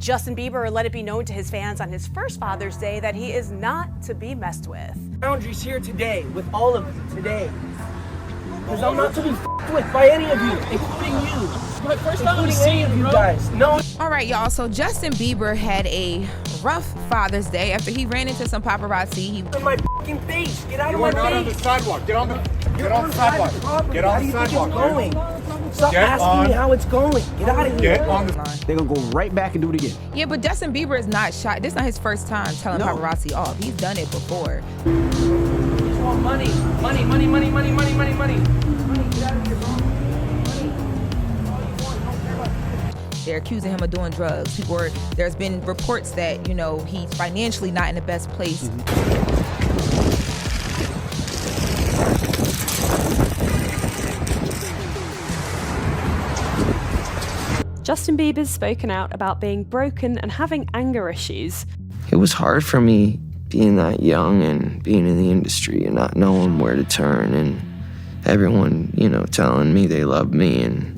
Justin Bieber let it be known to his fans on his first Father's Day that he is not to be messed with. Boundaries here today with all of you today. Because I'm not to be f***ed with by any of you, including you. My first time Including seeing any of you bro. guys. No. All right, y'all. So Justin Bieber had a rough Father's Day after he ran into some paparazzi. He In my f***ing face. Get out of my We're not on the face. sidewalk. Get on the You're sidewalk. private property. Get How on do the you think sidewalk. it's going? Stop Get asking on. me how it's going. Get out of here. Get on the. They're gonna go right back and do it again. Yeah, but Justin Bieber is not shy. This is not his first time telling No. paparazzi off. He's done it before. You just want money. Money, money, money, money, money, money, money. Money, get out of here, bro. Money. All you want, don't care about. They're accusing him of doing drugs. There's been reports that, he's financially not in the best place. Justin Bieber's spoken out about being broken and having anger issues. It was hard for me being that young and being in the industry and not knowing where to turn and everyone, telling me they love me and,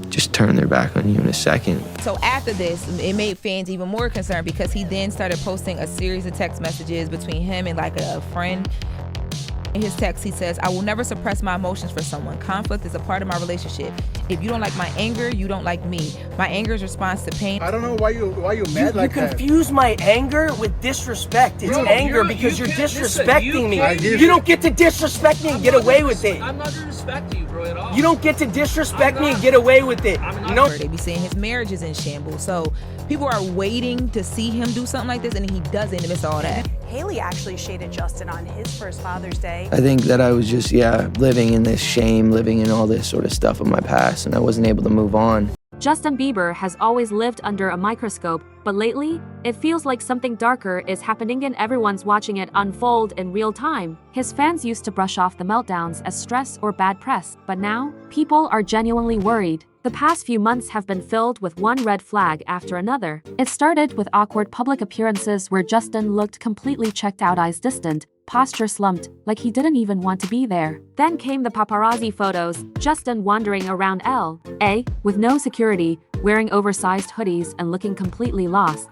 just turn their back on you in a second. So after this, it made fans even more concerned because he then started posting a series of text messages between him and like a friend. In his text, he says, "I will never suppress my emotions for someone. Conflict is a part of my relationship. If you don't like my anger, you don't like me. My anger is response to pain." I don't know why you mad You like that. confuse my anger with disrespect. It's Bro, anger you because you're can't- listen, disrespecting me. can't- You don't get to disrespect me and get away with it. I'm not gonna respect you, bro, at all. You don't get to disrespect me and get away with it. I'm not- You know? They be saying his marriage is in shambles. So people are waiting to see him do something like this, and he doesn't amidst all that. Haley actually shaded Justin on his first Father's Day. I think that I was just, living in this shame, living in all this sort of stuff of my past, and I wasn't able to move on. Justin Bieber has always lived under a microscope, but lately, it feels like something darker is happening and everyone's watching it unfold in real time. His fans used to brush off the meltdowns as stress or bad press, but now, people are genuinely worried. The past few months have been filled with one red flag after another. It started with awkward public appearances where Justin looked completely checked out, eyes distant, posture slumped, like he didn't even want to be there. Then came the paparazzi photos, Justin wandering around L.A. with no security, wearing oversized hoodies and looking completely lost.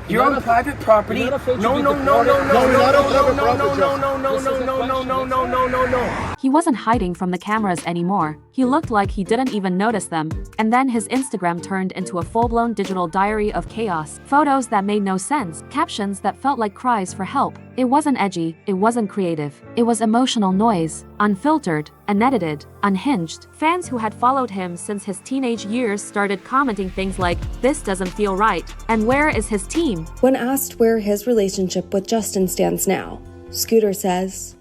You're on private property. You're not afraid to No, be no, no, no, deported. no, No, no, you're not no, on private no, no, property, no, no, no, This is no, a no, no, question. no, no, no, no, no. He wasn't hiding from the cameras anymore. He looked like he didn't even notice them. And then his Instagram turned into a full-blown digital diary of chaos. Photos that made no sense, captions that felt like cries for help. It wasn't edgy, it wasn't creative. It was emotional noise, unfiltered, unedited, unhinged. Fans who had followed him since his teenage years started commenting things like, "This doesn't feel right," and "Where is his team?" When asked where his relationship with Justin stands now, Scooter says,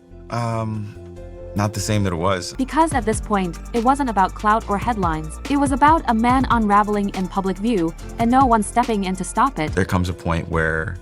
Not the same that it was. Because at this point, it wasn't about clout or headlines. It was about a man unraveling in public view, and no one stepping in to stop it. There comes a point where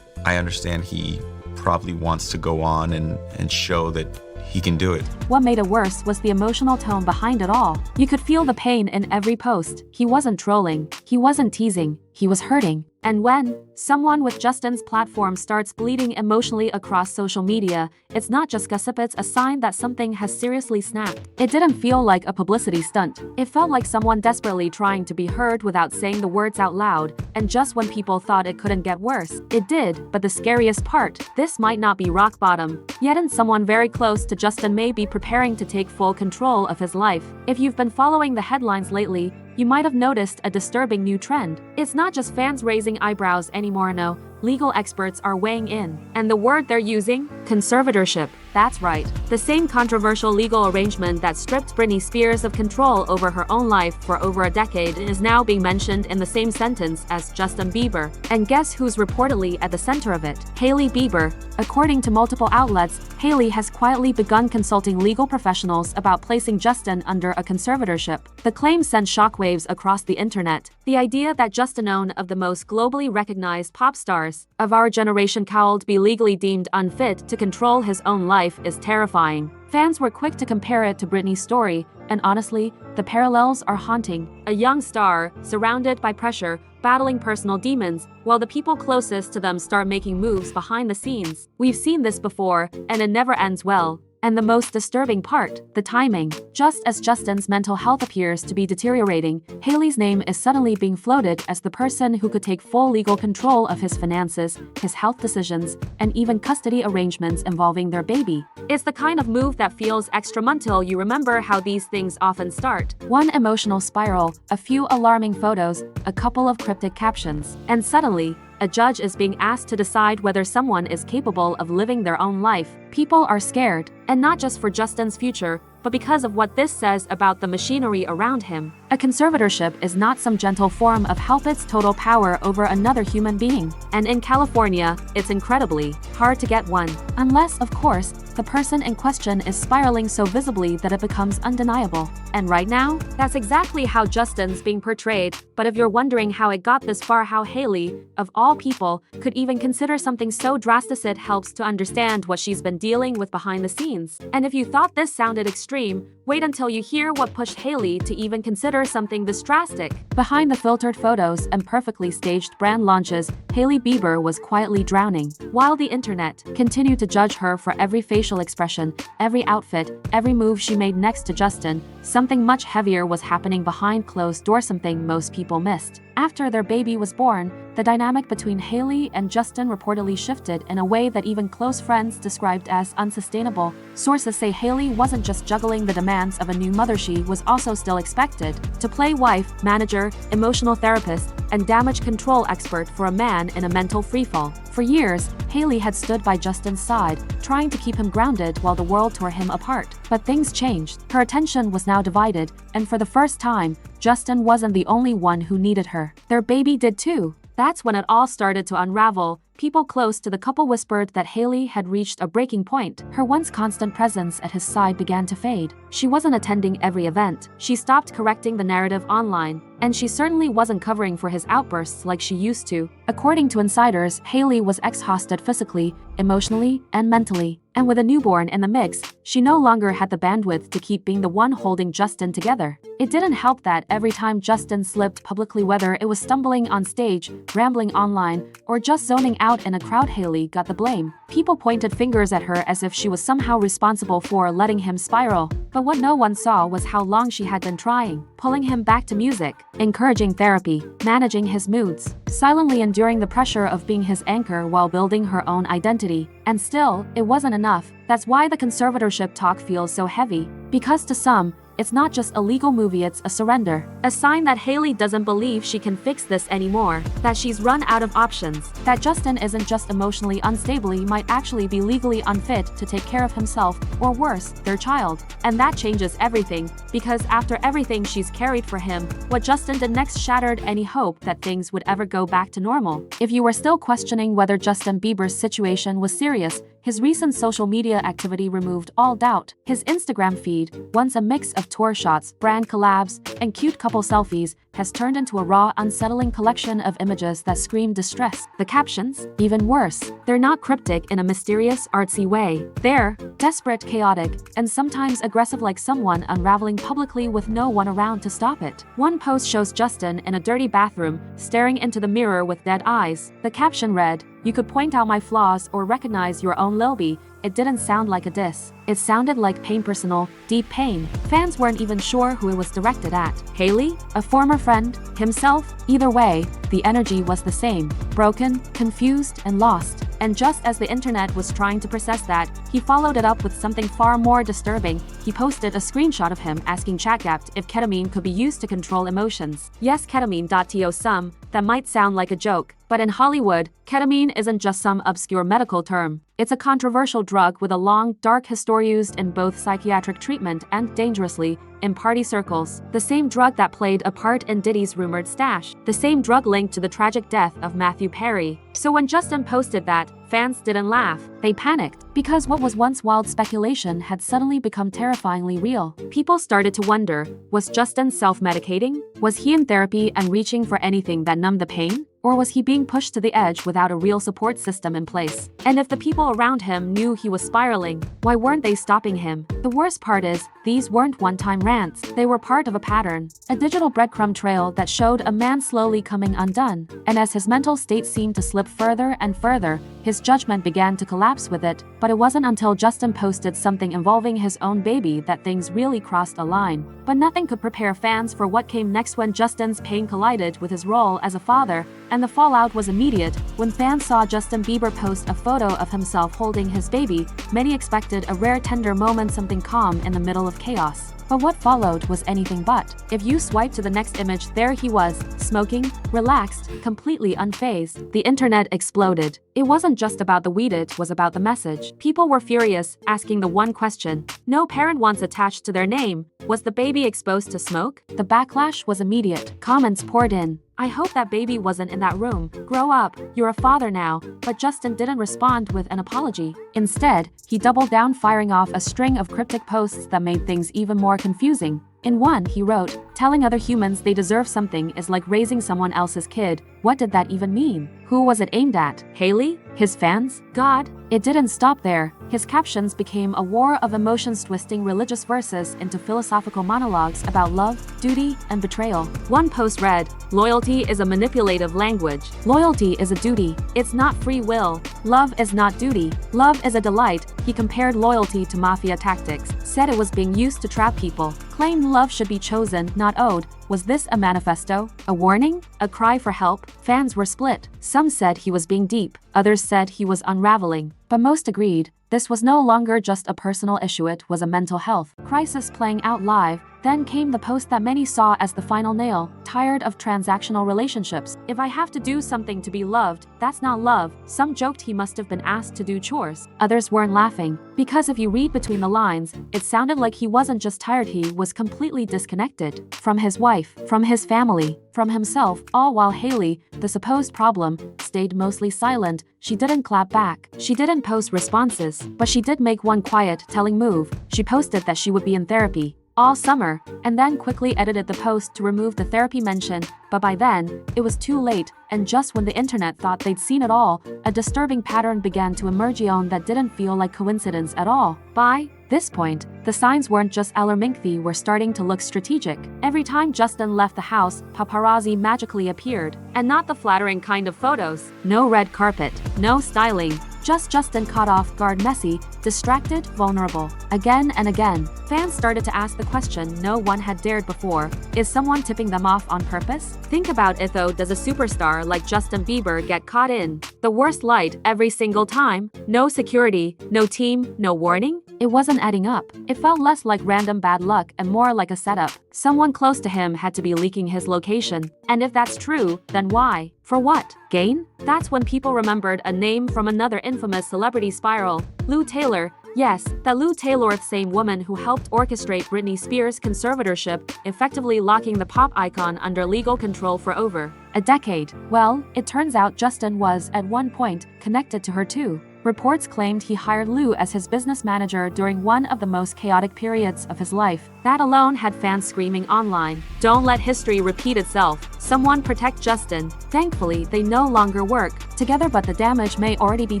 I understand he probably wants to go on and show that he can do it. What made it worse was the emotional tone behind it all. You could feel the pain in every post. He wasn't trolling. He wasn't teasing. He was hurting. And when someone with Justin's platform starts bleeding emotionally across social media, it's not just gossip, it's a sign that something has seriously snapped. It didn't feel like a publicity stunt. It felt like someone desperately trying to be heard without saying the words out loud, and just when people thought it couldn't get worse, it did. But the scariest part, this might not be rock bottom. Yet in someone very close to Justin may be preparing to take full control of his life. If you've been following the headlines lately, you might have noticed a disturbing new trend. It's not just fans raising eyebrows anymore, no. Legal experts are weighing in. And the word they're using? Conservatorship. That's right. The same controversial legal arrangement that stripped Britney Spears of control over her own life for over a decade is now being mentioned in the same sentence as Justin Bieber. And guess who's reportedly at the center of it? Hailey Bieber. According to multiple outlets, Hailey has quietly begun consulting legal professionals about placing Justin under a conservatorship. The claim sent shockwaves across the internet. The idea that Justin, one of the most globally recognized pop stars of our generation, could be legally deemed unfit to control his own life is terrifying. Fans were quick to compare it to Britney's story, and honestly, the parallels are haunting. A young star, surrounded by pressure, battling personal demons, while the people closest to them start making moves behind the scenes. We've seen this before, and it never ends well. And the most disturbing part, the timing. Just as Justin's mental health appears to be deteriorating, Hailey's name is suddenly being floated as the person who could take full legal control of his finances, his health decisions, and even custody arrangements involving their baby. It's the kind of move that feels extra until you remember how these things often start. One emotional spiral, a few alarming photos, a couple of cryptic captions, and suddenly, a judge is being asked to decide whether someone is capable of living their own life. People are scared, and not just for Justin's future, but because of what this says about the machinery around him. A conservatorship is not some gentle form of help, it's total power over another human being. And in California, it's incredibly hard to get one. Unless, of course, the person in question is spiraling so visibly that it becomes undeniable. And right now, that's exactly how Justin's being portrayed. But if you're wondering how it got this far, how Hailey, of all people, could even consider something so drastic, it helps to understand what she's been dealing with behind the scenes. And if you thought this sounded extreme, wait until you hear what pushed Hailey to even consider something this drastic. Behind the filtered photos and perfectly staged brand launches, Hailey Bieber was quietly drowning, while the internet continued to judge her for every facial expression, every outfit, every move she made next to Justin. Something much heavier was happening behind closed doors, something most people missed. After their baby was born, the dynamic between Hailey and Justin reportedly shifted in a way that even close friends described as unsustainable. Sources say Hailey wasn't just juggling the demands of a new mother, she was also still expected to play wife, manager, emotional therapist, and damage control expert for a man in a mental freefall. For years, Hailey had stood by Justin's side, trying to keep him grounded while the world tore him apart. But things changed. Her attention was now divided, and for the first time, Justin wasn't the only one who needed her. Their baby did too. That's when it all started to unravel. People close to the couple whispered that Hailey had reached a breaking point. Her once constant presence at his side began to fade. She wasn't attending every event. She stopped correcting the narrative online. And she certainly wasn't covering for his outbursts like she used to. According to insiders, Hailey was exhausted physically, emotionally, and mentally. And with a newborn in the mix, she no longer had the bandwidth to keep being the one holding Justin together. It didn't help that every time Justin slipped publicly, whether it was stumbling on stage, rambling online, or just zoning out in a crowd, Hailey got the blame. People pointed fingers at her as if she was somehow responsible for letting him spiral. But what no one saw was how long she had been trying, pulling him back to music, encouraging therapy, managing his moods, silently enduring the pressure of being his anchor while building her own identity. And still, it wasn't enough. That's why the conservatorship talk feels so heavy. Because to some, it's not just a legal movie, it's a surrender. A sign that Hailey doesn't believe she can fix this anymore, that she's run out of options, that Justin isn't just emotionally unstable, he might actually be legally unfit to take care of himself, or worse, their child. And that changes everything, because after everything she's carried for him, what Justin did next shattered any hope that things would ever go back to normal. If you were still questioning whether Justin Bieber's situation was serious, his recent social media activity removed all doubt. His Instagram feed, once a mix of tour shots, brand collabs, and cute couple selfies, has turned into a raw, unsettling collection of images that scream distress. The captions? Even worse. They're not cryptic in a mysterious, artsy way. They're desperate, chaotic, and sometimes aggressive, like someone unraveling publicly with no one around to stop it. One post shows Justin in a dirty bathroom, staring into the mirror with dead eyes. The caption read, "You could point out my flaws or recognize your own Lil B." It didn't sound like a diss. It sounded like pain, personal, deep pain. Fans weren't even sure who it was directed at. Hailey? A former friend? Himself? Either way, the energy was the same. Broken, confused, and lost. And just as the internet was trying to process that, he followed it up with something far more disturbing. He posted a screenshot of him asking ChatGPT if ketamine could be used to control emotions. Yes, ketamine.to some, that might sound like a joke. But in Hollywood, ketamine isn't just some obscure medical term. It's a controversial drug with a long, dark history used in both psychiatric treatment and, dangerously, in party circles. The same drug that played a part in Diddy's rumored stash. The same drug linked to the tragic death of Matthew Perry. So when Justin posted that, fans didn't laugh. They panicked, because what was once wild speculation had suddenly become terrifyingly real. People started to wonder, was Justin self-medicating? Was he in therapy and reaching for anything that numbed the pain? Or was he being pushed to the edge without a real support system in place? And if the people around him knew he was spiraling, why weren't they stopping him? The worst part is, these weren't one-time rants. They were part of a pattern, a digital breadcrumb trail that showed a man slowly coming undone. And as his mental state seemed to slip further and further, his judgment began to collapse with it. But it wasn't until Justin posted something involving his own baby that things really crossed a line. But nothing could prepare fans for what came next when Justin's pain collided with his role as a father, and the fallout was immediate. When fans saw Justin Bieber post a photo of himself holding his baby, many expected a rare tender moment, something calm in the middle of chaos. But what followed was anything but. If you swipe to the next image, there he was, smoking, relaxed, completely unfazed. The internet exploded. It wasn't just about the weed, it was about the message. People were furious, asking the one question no parent wants attached to their name: was the baby exposed to smoke? The backlash was immediate. Comments poured in. I hope that baby wasn't in that room. Grow up, you're a father now. But Justin didn't respond with an apology. Instead, he doubled down, firing off a string of cryptic posts that made things even more confusing. In one, he wrote, "Telling other humans they deserve something is like raising someone else's kid. What did that even mean? Who was it aimed at? Hailey? His fans? God?" It didn't stop there. His captions became a war of emotions, twisting religious verses into philosophical monologues about love, duty, and betrayal. One post read, "Loyalty is a manipulative language. Loyalty is a duty. It's not free will. Love is not duty. Love is a delight." He compared loyalty to mafia tactics, said it was being used to trap people, claimed love should be chosen, not owed. Was this a manifesto? A warning? A cry for help? Fans were split. Some said he was being deep, others said he was unraveling. But most agreed, this was no longer just a personal issue, it was a mental health crisis playing out live. Then came the post that many saw as the final nail. Tired of transactional relationships. If I have to do something to be loved, that's not love. Some joked he must have been asked to do chores. Others weren't laughing. Because if you read between the lines, it sounded like he wasn't just tired, he was completely disconnected. From his wife, from his family, from himself, all while Hailey, the supposed problem, stayed mostly silent. She didn't clap back. She didn't post responses. But she did make one quiet, telling move. She posted that she would be in therapy all summer, and then quickly edited the post to remove the therapy mention. But by then, it was too late, and just when the internet thought they'd seen it all, a disturbing pattern began to emerge that didn't feel like coincidence at all. By this point, the signs weren't just alarming, they were starting to look strategic. Every time Justin left the house, paparazzi magically appeared, and not the flattering kind of photos. No red carpet, no styling. Just Justin caught off guard, messy, distracted, vulnerable. Again and again, fans started to ask the question no one had dared before: is someone tipping them off on purpose? Think about it though, does a superstar like Justin Bieber get caught in the worst light every single time? No security, no team, no warning? It wasn't adding up. It felt less like random bad luck and more like a setup. Someone close to him had to be leaking his location. And if that's true, then why? For what? Gain? That's when people remembered a name from another infamous celebrity spiral, Lou Taylor. Yes, that Lou Taylor, the same woman who helped orchestrate Britney Spears' conservatorship, effectively locking the pop icon under legal control for over a decade. Well, it turns out Justin was, at one point, connected to her too. Reports claimed he hired Lou as his business manager during one of the most chaotic periods of his life. That alone had fans screaming online, "Don't let history repeat itself. Someone protect Justin." Thankfully, they no longer work together, but the damage may already be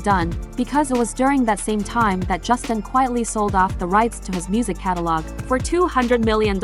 done, because it was during that same time that Justin quietly sold off the rights to his music catalog for $200 million.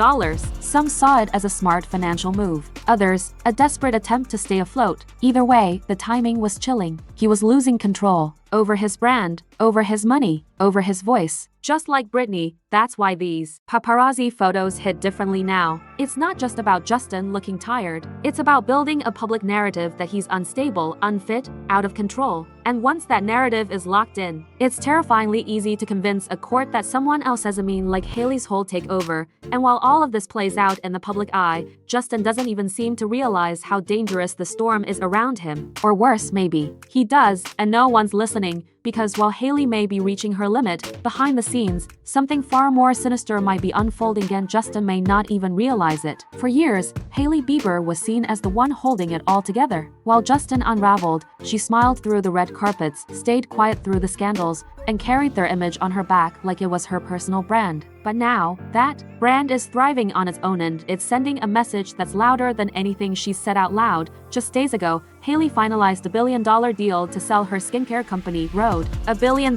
Some saw it as a smart financial move. Others, a desperate attempt to stay afloat. Either way, the timing was chilling. He was losing control over his brand, over his money, over his voice. Just like Britney, that's why these paparazzi photos hit differently now. It's not just about Justin looking tired. It's about building a public narrative that he's unstable, unfit, out of control. And once that narrative is locked in, it's terrifyingly easy to convince a court that someone else has a mean like Hailey's whole takeover. And while all of this plays out in the public eye, Justin doesn't even seem to realize how dangerous the storm is around him. Or worse, maybe he does, and no one's listening. Because while Hailey may be reaching her limit, behind the scenes, something far more sinister might be unfolding, and Justin may not even realize it. For years, Hailey Bieber was seen as the one holding it all together. While Justin unraveled, she smiled through the red carpets, stayed quiet through the scandals, and carried their image on her back like it was her personal brand. But now, that brand is thriving on its own and it's sending a message that's louder than anything she said out loud. Just days ago, Hailey finalized a $1 billion deal to sell her skincare company, Rhode. $1 billion.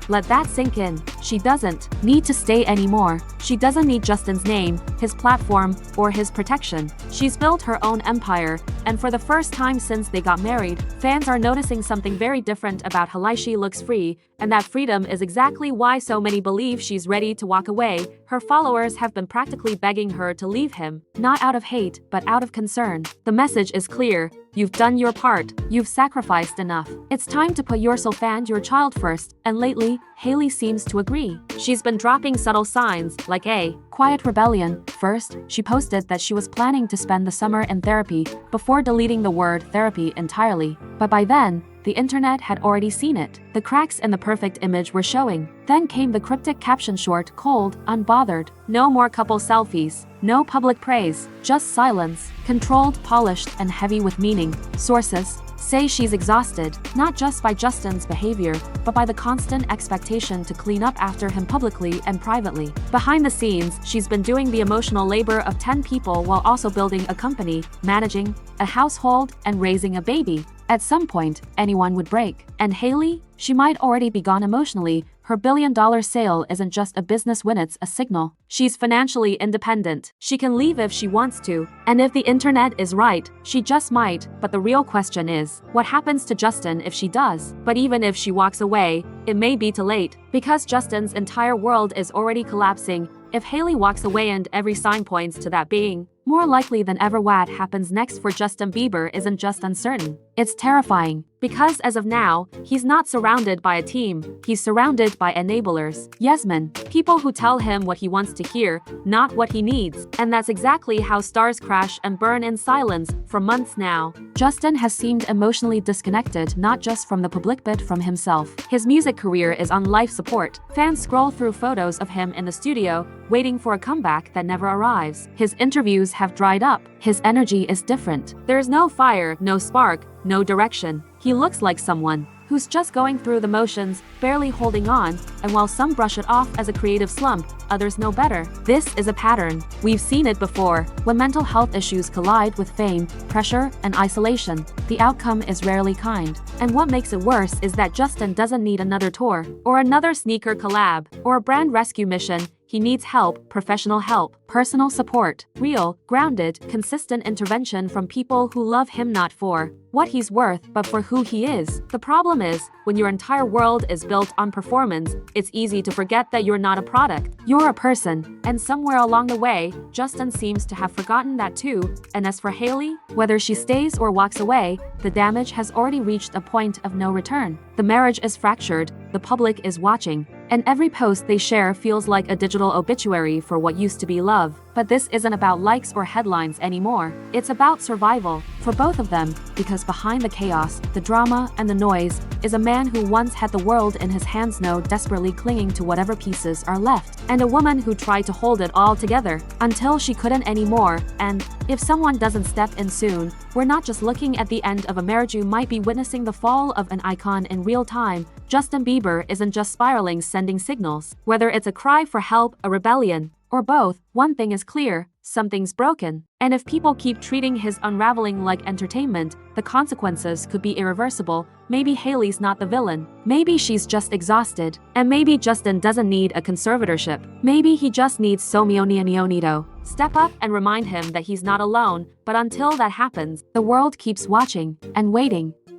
Let that sink in. She doesn't need to stay anymore. She doesn't need Justin's name, his platform, or his protection. She's built her own empire, and for the first time since they got married, fans are noticing something very different about how she looks free, and that freedom is exactly why so many believe she's ready to walk away. Her followers have been practically begging her to leave him, not out of hate, but out of concern. The message is clear. You've done your part. You've sacrificed enough. It's time to put yourself and your child first. And lately, Hailey seems to agree. She's been dropping subtle signs, like a quiet rebellion. First, she posted that she was planning to spend the summer in therapy before deleting the word therapy entirely. But by then, the internet had already seen it. The cracks in the perfect image were showing. Then came the cryptic caption short, cold, unbothered. No more couple selfies. No public praise. Just silence. Controlled, polished, and heavy with meaning. Sources say she's exhausted, not just by Justin's behavior, but by the constant expectation to clean up after him publicly and privately. Behind the scenes, she's been doing the emotional labor of 10 people while also building a company, managing a household, and raising a baby. At some point, anyone would break. And Hailey? She might already be gone emotionally. Her $1 billion sale isn't just a business win, it's a signal. She's financially independent. She can leave if she wants to. And if the internet is right, she just might. But the real question is, what happens to Justin if she does? But even if she walks away, it may be too late. Because Justin's entire world is already collapsing. If Hailey walks away, and every sign points to that being more likely than ever, what happens next for Justin Bieber isn't just uncertain. It's terrifying. Because as of now, he's not surrounded by a team, he's surrounded by enablers. Yes-men. People who tell him what he wants to hear, not what he needs. And that's exactly how stars crash and burn in silence for months now. Justin has seemed emotionally disconnected, not just from the public but from himself. His music career is on life support. Fans scroll through photos of him in the studio, waiting for a comeback that never arrives. His interviews have dried up. His energy is different. There's no fire, no spark, no direction. He looks like someone who's just going through the motions, barely holding on, and while some brush it off as a creative slump, others know better. This is a pattern. We've seen it before. When mental health issues collide with fame, pressure, and isolation, the outcome is rarely kind. And what makes it worse is that Justin doesn't need another tour, or another sneaker collab, or a brand rescue mission. He needs help, professional help, personal support, real, grounded, consistent intervention from people who love him not for what he's worth, but for who he is. The problem is, when your entire world is built on performance, it's easy to forget that you're not a product. You're a person. And somewhere along the way, Justin seems to have forgotten that too. And as for Hailey, whether she stays or walks away, the damage has already reached a point of no return. The marriage is fractured, the public is watching, and every post they share feels like a digital obituary for what used to be love. But this isn't about likes or headlines anymore. It's about survival for both of them, because behind the chaos, the drama, and the noise is a man who once had the world in his hands now desperately clinging to whatever pieces are left, and a woman who tried to hold it all together until she couldn't anymore. And if someone doesn't step in soon, we're not just looking at the end of a marriage, you might be witnessing the fall of an icon in real time. Justin Bieber isn't just spiraling, sending signals. Whether it's a cry for help, a rebellion, or both, one thing is clear: something's broken. And if people keep treating his unraveling like entertainment, the consequences could be irreversible. Maybe Hailey's not the villain. Maybe she's just exhausted. And maybe Justin doesn't need a conservatorship. Maybe he just needs Somio Nionito. Step up and remind him that he's not alone. But until that happens, the world keeps watching and waiting.